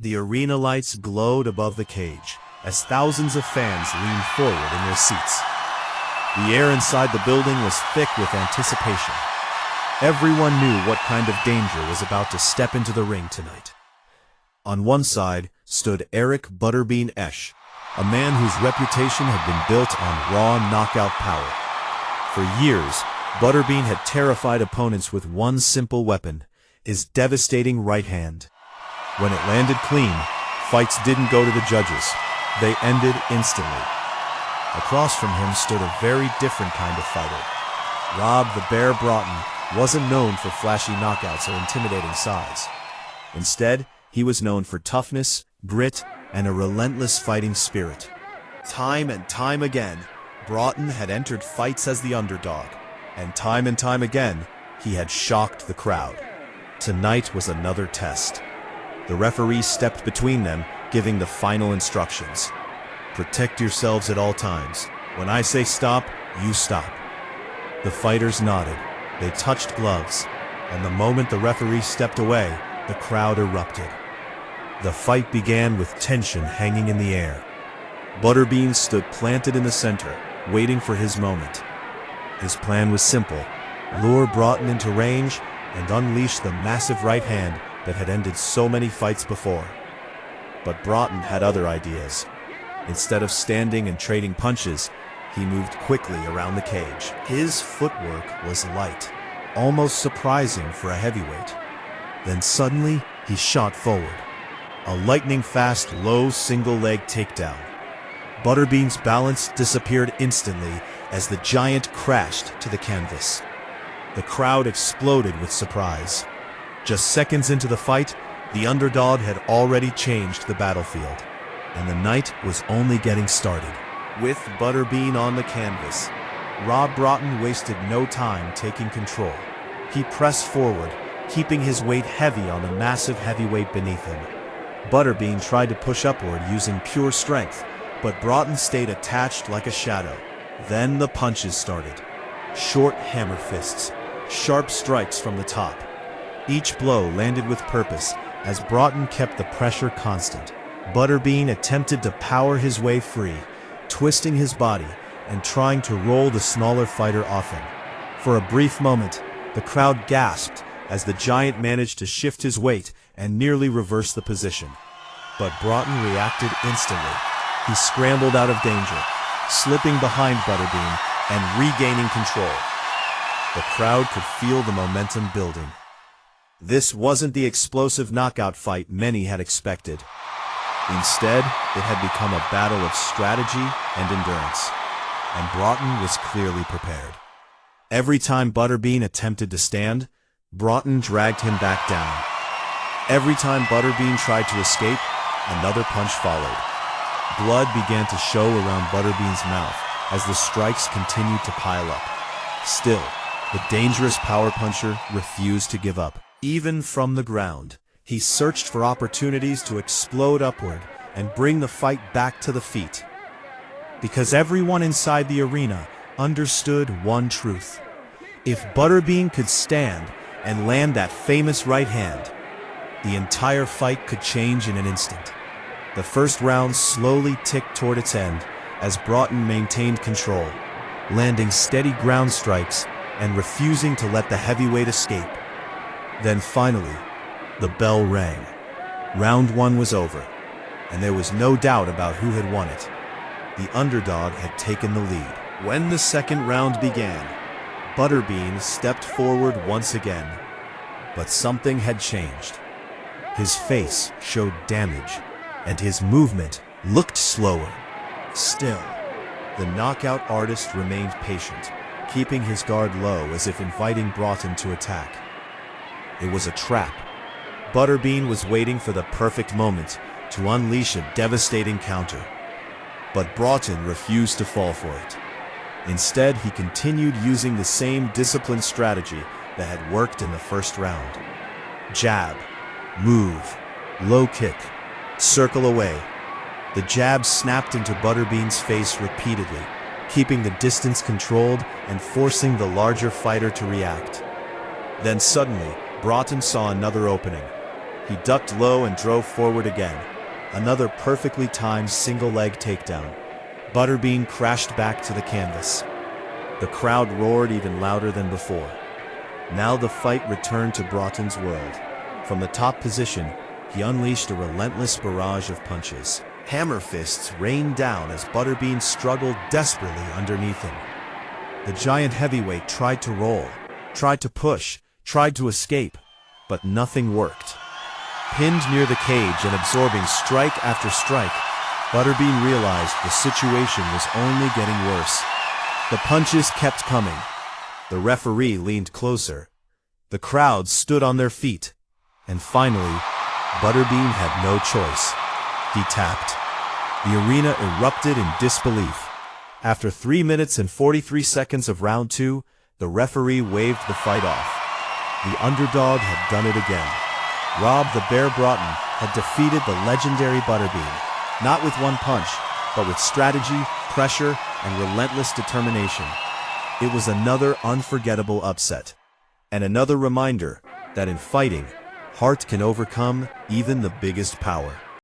The arena lights glowed above the cage as thousands of fans leaned forward in their seats. The air inside the building was thick with anticipation. Everyone knew what kind of danger was about to step into the ring tonight. On one side stood Butterbean Esch, a man whose reputation had been built on raw knockout power. For years, Butterbean had terrified opponents with one simple weapon, his devastating right hand. When it landed clean, fights didn't go to the judges. They ended instantly. Across from him stood a very different kind of fighter. Rob the Bear Broughton wasn't known for flashy knockouts or intimidating size. Instead, he was known for toughness, grit, and a relentless fighting spirit. Time and time again, Broughton had entered fights as the underdog, and time again, he had shocked the crowd. Tonight was another test. The referee stepped between them, giving the final instructions. Protect yourselves at all times. When I say stop, you stop. The fighters nodded. They touched gloves, and the moment the referee stepped away, the crowd erupted. The fight began with tension hanging in the air. Butterbean stood planted in the center, waiting for his moment. His plan was simple: lure Broughton into range and unleash the massive right hand that had ended so many fights before. But Broughton had other ideas. Instead of standing and trading punches, he moved quickly around the cage. His footwork was light, almost surprising for a heavyweight. Then suddenly, he shot forward. A lightning-fast, low single-leg takedown. Butterbean's balance disappeared instantly as the giant crashed to the canvas. The crowd exploded with surprise. Just seconds into the fight, the underdog had already changed the battlefield, and the night was only getting started. With Butterbean on the canvas, Rob Broughton wasted no time taking control. He pressed forward, keeping his weight heavy on the massive heavyweight beneath him. Butterbean tried to push upward using pure strength, but Broughton stayed attached like a shadow. Then the punches started. Short hammer fists, sharp strikes from the top. Each blow landed with purpose as Broughton kept the pressure constant. Butterbean attempted to power his way free, twisting his body and trying to roll the smaller fighter off him. For a brief moment, the crowd gasped as the giant managed to shift his weight and nearly reverse the position. But Broughton reacted instantly. He scrambled out of danger, slipping behind Butterbean and regaining control. The crowd could feel the momentum building. This wasn't the explosive knockout fight many had expected. Instead, it had become a battle of strategy and endurance, and Broughton was clearly prepared. Every time Butterbean attempted to stand, Broughton dragged him back down. Every time Butterbean tried to escape, another punch followed. Blood began to show around Butterbean's mouth as the strikes continued to pile up. Still, the dangerous power puncher refused to give up. Even from the ground, he searched for opportunities to explode upward and bring the fight back to the feet. Because everyone inside the arena understood one truth. If Butterbean could stand and land that famous right hand, the entire fight could change in an instant. The first round slowly ticked toward its end as Broughton maintained control, landing steady ground strikes and refusing to let the heavyweight escape. Then finally, the bell rang. Round one was over, and there was no doubt about who had won it. The underdog had taken the lead. When the second round began, Butterbean stepped forward once again, but something had changed. His face showed damage, and his movement looked slower. Still, the knockout artist remained patient, keeping his guard low as if inviting Broughton to attack. It was a trap. Butterbean was waiting for the perfect moment to unleash a devastating counter. But Broughton refused to fall for it. Instead, he continued using the same disciplined strategy that had worked in the first round. Jab, move, low kick, circle away. The jab snapped into Butterbean's face repeatedly, keeping the distance controlled and forcing the larger fighter to react. Then suddenly, Broughton saw another opening. He ducked low and drove forward again. Another perfectly timed single-leg takedown. Butterbean crashed back to the canvas. The crowd roared even louder than before. Now the fight returned to Broughton's world. From the top position, he unleashed a relentless barrage of punches. Hammer fists rained down as Butterbean struggled desperately underneath him. The giant heavyweight tried to roll, tried to push, tried to escape, but nothing worked. Pinned near the cage and absorbing strike after strike, Butterbean realized the situation was only getting worse. The punches kept coming. The referee leaned closer. The crowd stood on their feet. And finally, Butterbean had no choice. He tapped. The arena erupted in disbelief. After 3 minutes and 43 seconds of round 2, the referee waved the fight off. The underdog had done it again. Rob the Bear Broughton had defeated the legendary Butterbean, not with one punch, but with strategy, pressure, and relentless determination. It was another unforgettable upset, and another reminder that in fighting, heart can overcome even the biggest power.